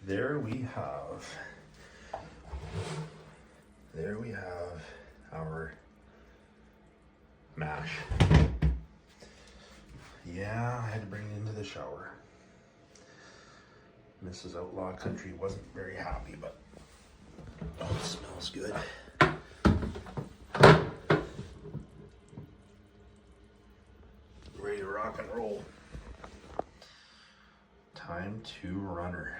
there we have our mash. Yeah, I had to bring it into the shower. Mrs. Outlaw Country wasn't very happy, but oh, it smells good. Ready to rock and roll. Time to run her.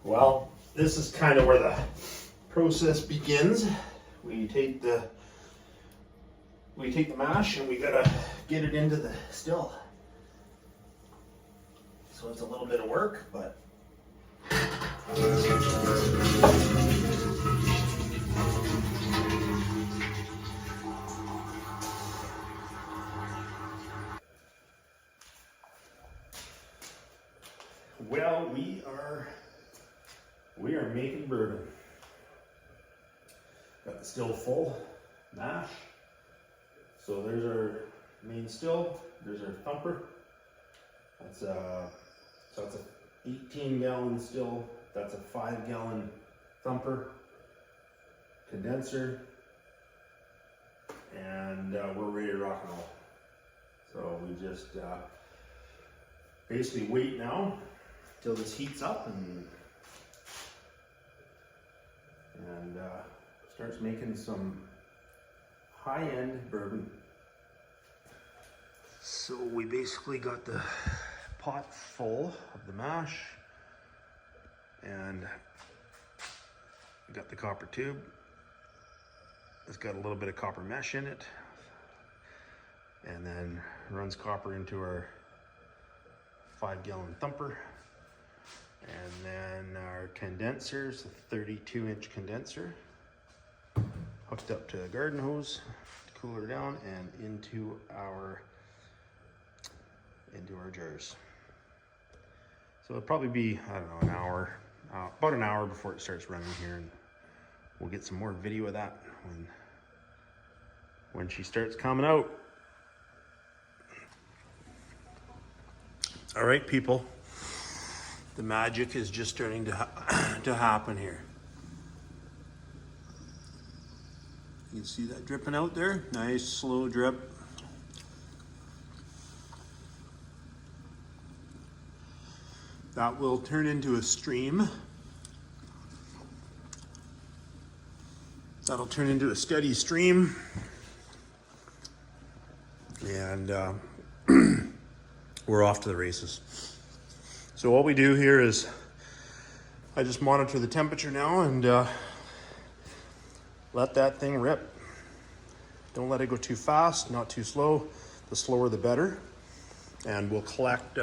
Well, this is kind of where the process begins. We take the mash and we gotta get it into the still. So it's a little bit of work, but well, we are making bourbon. Got the still full mash. So there's our main still. There's our thumper. That's a 18-gallon still. That's a 5-gallon thumper, condenser, and we're ready to rock and roll. So we just basically wait now till this heats up and starts making some high-end bourbon. So we basically got the pot full of the mash, and we got the copper tube. It's got a little bit of copper mesh in it, and then runs copper into our 5-gallon thumper. And then our condenser's a 32-inch condenser, hooked up to a garden hose to cool her down and into our jars. So it'll probably be, I don't know, an hour, about an hour before it starts running here, and we'll get some more video of that when she starts coming out. All right, people, the magic is just starting to happen here. You can see that dripping out there. Nice slow drip. That will turn into a stream. That'll turn into a steady stream. And we're off to the races. So what we do here is I just monitor the temperature now and let that thing rip. Don't let it go too fast, not too slow. The slower the better. And we'll collect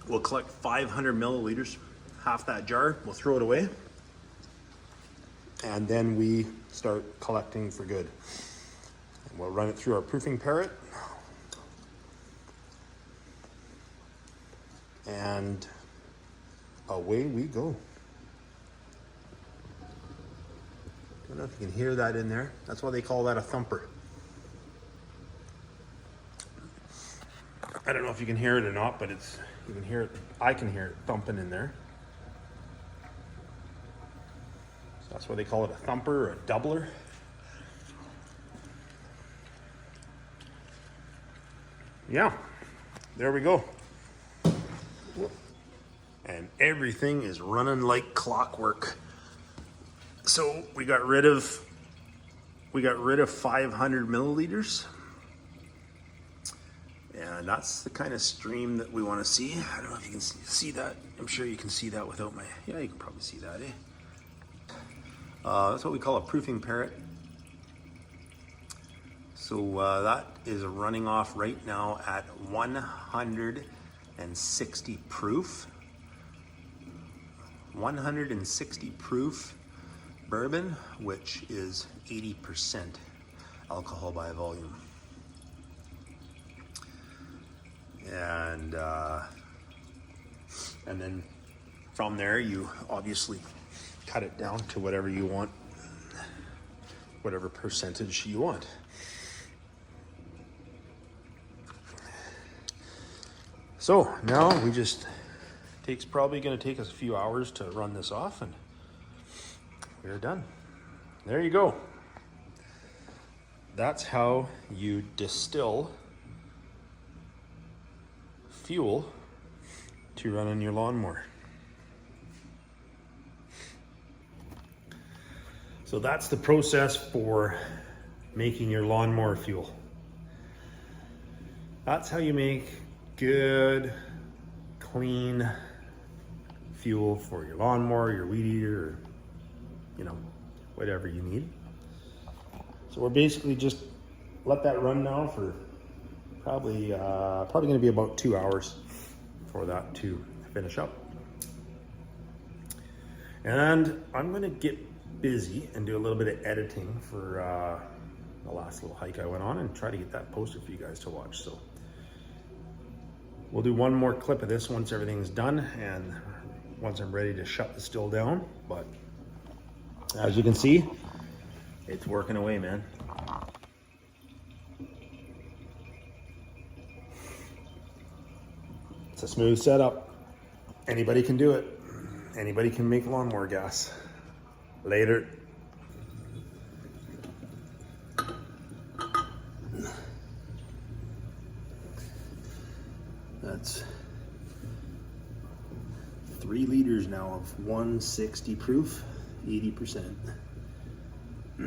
500 milliliters, half that jar. We'll throw it away. And then we start collecting for good. And we'll run it through our proofing parrot. And away we go. Don't know if you can hear that in there. That's why they call that a thumper. I don't know if you can hear it or not, but you can hear it. I can hear it thumping in there. So that's why they call it a thumper or a doubler. Yeah, there we go. And everything is running like clockwork. So we got rid of 500 milliliters. And that's the kind of stream that we want to see. I don't know if you can see that. I'm sure you can see that without my, yeah, you can probably see that, eh? That's what we call a proofing parrot. So that is running off right now at 160 proof. 160 proof bourbon, which is 80% alcohol by volume. And then from there, you obviously cut it down to whatever you want, whatever percentage you want. So now we just, probably gonna take us a few hours to run this off, and we're done. There you go. That's how you distill fuel to run on your lawnmower. So that's the process for making your lawnmower fuel. That's how you make good, clean fuel for your lawnmower, your weed eater, or, you know, whatever you need. So we're basically just let that run now for probably going to be about 2 hours for that to finish up. And I'm going to get busy and do a little bit of editing for the last little hike I went on, and try to get that posted for you guys to watch. So we'll do one more clip of this once everything's done, and once I'm ready to shut the still down. But as you can see, it's working away, man. It's a smooth setup. Anybody can do it. Anybody can make lawnmower gas. Later. That's 3 liters now of 160 proof, 80%. I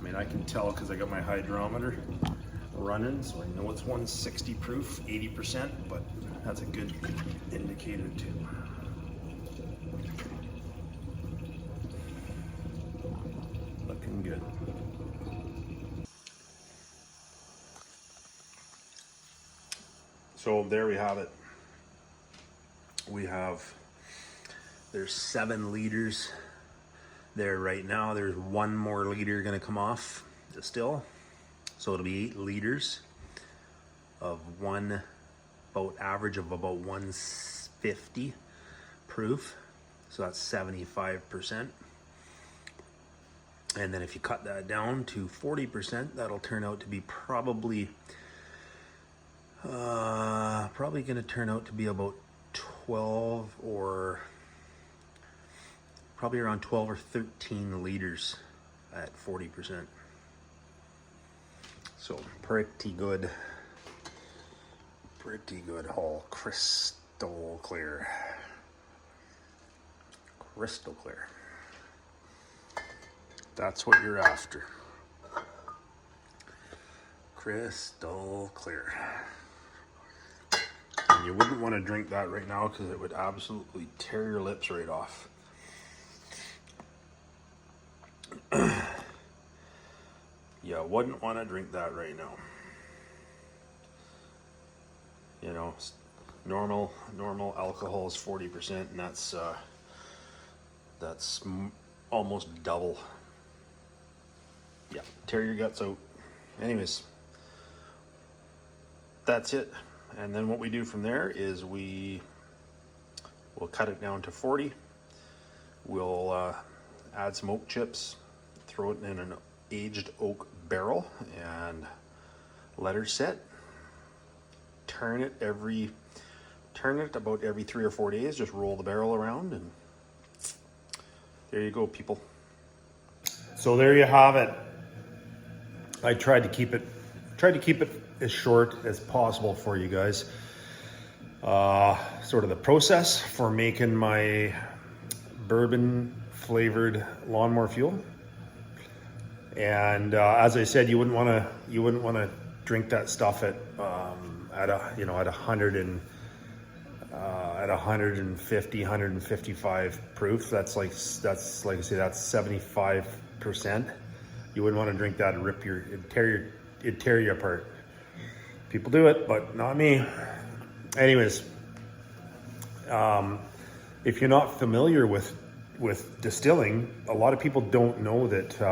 mean, I can tell because I got my hydrometer running, so I know it's 160 proof, 80%, but that's a good indicator too. Looking good. So there we have it. There's 7 liters there right now. There's 1 more liter gonna come off the still. So it'll be 8 liters of about average of about 150 proof. So that's 75%. And then if you cut that down to 40%, that'll turn out to be probably going to turn out to be about 12 or probably around 12 or 13 liters at 40%. So pretty good haul. Crystal clear. That's what you're after. Crystal clear. And you wouldn't want to drink that right now because it would absolutely tear your lips right off. You wouldn't want to drink that right now. You know, normal alcohol is 40%, and that's almost double. Yeah, tear your guts out. Anyways, that's it. And then what we do from there is we'll cut it down to 40. We'll add some oak chips, throw it in an aged oak barrel, and let her sit. Turn it about every 3 or 4 days. Just roll the barrel around, and there you go, people. So there you have it. I tried to keep it as short as possible for you guys. Sort of the process for making my bourbon flavored lawnmower fuel. And as I said, you wouldn't want to drink that stuff at 150, 155 proof. That's like I say, that's 75%. You wouldn't want to drink that and it'd tear you apart. People do it, but not me. Anyways, if you're not familiar with distilling, a lot of people don't know that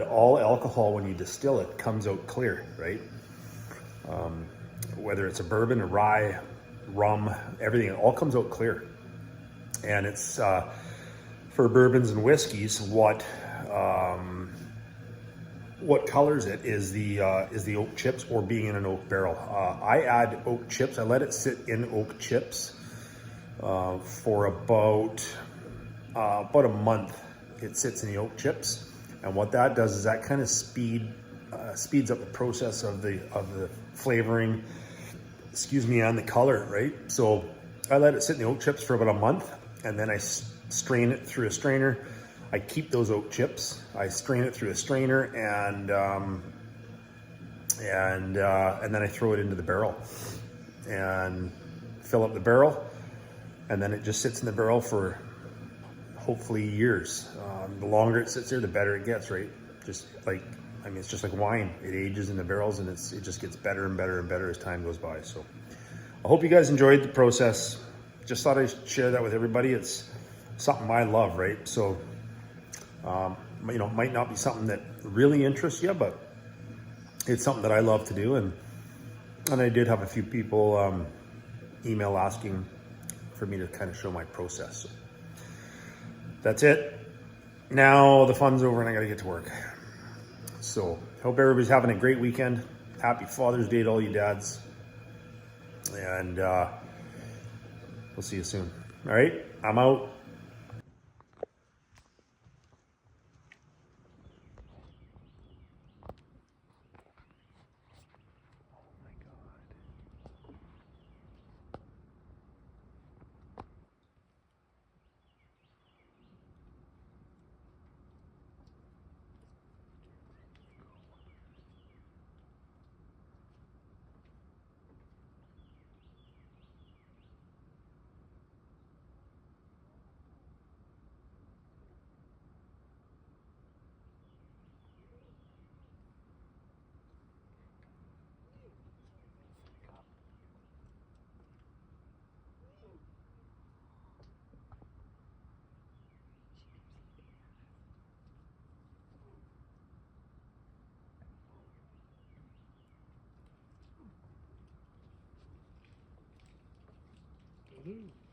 all alcohol, when you distill it, comes out clear, right? Whether it's a bourbon, a rye, rum, everything, it all comes out clear. And it's for bourbons and whiskeys, what colors it is the oak chips or being in an oak barrel. I add oak chips. I let it sit in oak chips for about a month. It sits in the oak chips, and what that does is that kind of speeds up the process of the flavoring, excuse me, and the color, right? So I let it sit in the oak chips for about a month, and then I strain it through a strainer. I keep those oak chips. I strain it through a strainer, and then I throw it into the barrel and fill up the barrel, and then it just sits in the barrel for hopefully years. The longer it sits there, the better it gets, right? Just like, I mean, it's just like wine. It ages in the barrels, and it just gets better and better and better as time goes by. So I hope you guys enjoyed the process. Just thought I'd share that with everybody. It's something I love, right? So, you know, it might not be something that really interests you, but it's something that I love to do. And I did have a few people email asking for me to kind of show my process. So that's it. Now the fun's over and I got to get to work. So hope everybody's having a great weekend. Happy Father's Day to all you dads. And we'll see you soon. All right, I'm out. Woohoo.